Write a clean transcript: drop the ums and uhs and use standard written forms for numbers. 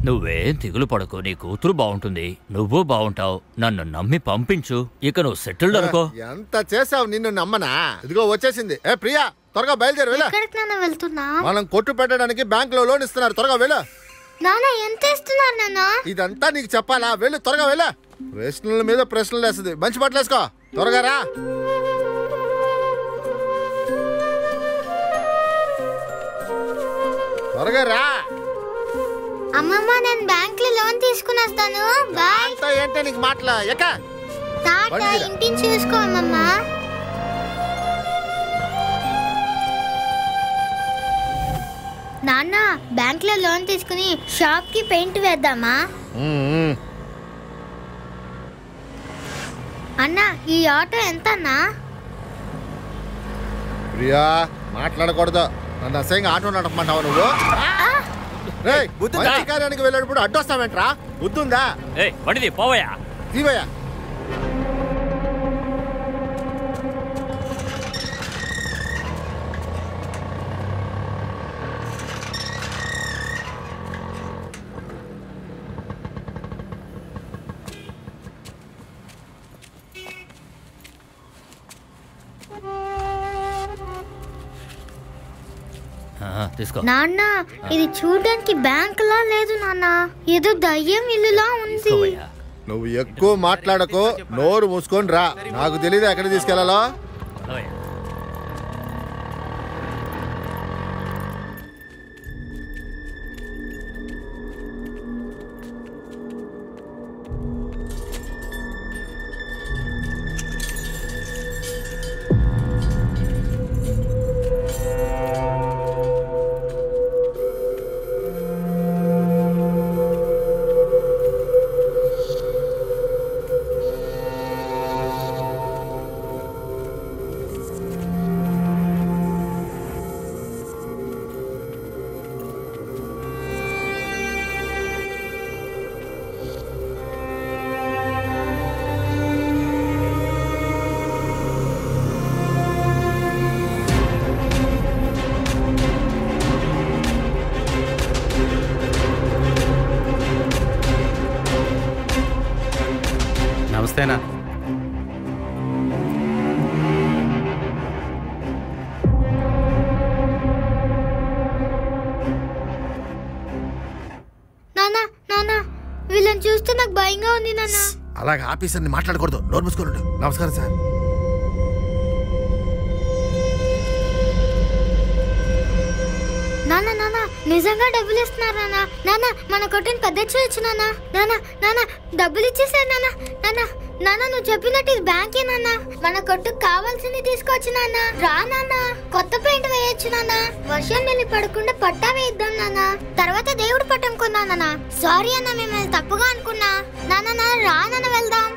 నువ్వేం దిగులు పడకు, నీ కూతురు బాగుంటుంది, నువ్వు బాగుంటావు. నన్ను నమ్మి పంపించు, ఇక నువ్వు సెటిల్డ్ అనుకో. ఎంత చేసావు, నిన్ను నమ్మనా? ఇదిగో వచ్చేసింది. ఏ ప్రియా, త్వరగా బయలుదేరి వెళ్ళు. మనం కొట్టు పెట్టడానికి బ్యాంక్ లో లోన్ ఇస్తున్నారు, త్వరగా వెళ్ళు. నాన్న ఎంత ఇస్తున్నారు నాన్న? ఇదంతా నీకు చెప్పాలా? వెళ్ళు, త్వరగా వెళ్ళు. ప్రశ్నల మీద ప్రశ్నలు వేస్తుంది. మంచి బట్టలు వేసుకో, త్వరగా రా. త్వరగా రా. అమ్మమ్మ, నేను బ్యాంక్ లో లోన్ తీసుకుని వస్తాను. బాయ్. ఏంటే నీకు మాటలా? టాటా, ఇంటిని చూసుకో అమ్మమ్మ. నాన్న, బ్యాంక్ లో లోన్ తీసుకుని షాప్ కి పెయింట్ వేద్దామా? అన్నా, ఈ ఆటో ఎంత అన్నా? ప్రియా, మాట్లాడకూడదు. నన్ను అసహ్యంగా ఆటో నడపమంటావు నువ్వు? కార్యానికి వెళ్ళేటప్పుడు అడ్డొస్తావేంట్రా? బుద్ధుందా? పోవయా తీవయ్యా. నాన్న, ఇది చూడడానికి బ్యాంక్ లా లేదు నాన్న, ఏదో దయ్యం ఇల్లులా ఉంది. నువ్వు ఎక్కువ మాట్లాడకు, నోరు మూసుకొని రా. నాకు తెలీదు ఎక్కడ తీసుకెళ్లాలో. నమస్తేనా. నాన్న, నాన్న, వీళ్ళని చూస్తే నాకు భయంగా ఉంది నాన్న. అలాగే ఆఫీసర్ని మాట్లాడకూడదు, నోరు మూసుకోండి. నమస్కారం సార్. నాన్న, నాన్న, నిజంగా డబ్బులు ఇస్తున్నారు నాన్న. నాన్న, మన కొట్టుని పెద్ద చేయొచ్చు నాన్న. నాన్న, నాన్న, డబ్బులు ఇచ్చేసారు నాన్న. నాన్న, నాన్న, నువ్వు చెప్పినట్టు ఇది బ్యాంకే నాన్న. మన కొట్టుకు కావాల్సింది తీసుకోవచ్చు నాన్న. రా నాన్న, కొత్త పెయింట్ వేయొచ్చు నాన్న. వర్షం వెళ్ళి పడకుండా పట్టా వేయిద్దాం నాన్న. తర్వాత దేవుడు పట్టం కొన్నా నాన్న. సారీ అన్న, మిమ్మల్ని తప్పుగా అనుకున్నా. నాన్న, నాన్న, రా నాన్న, వెళ్దాం.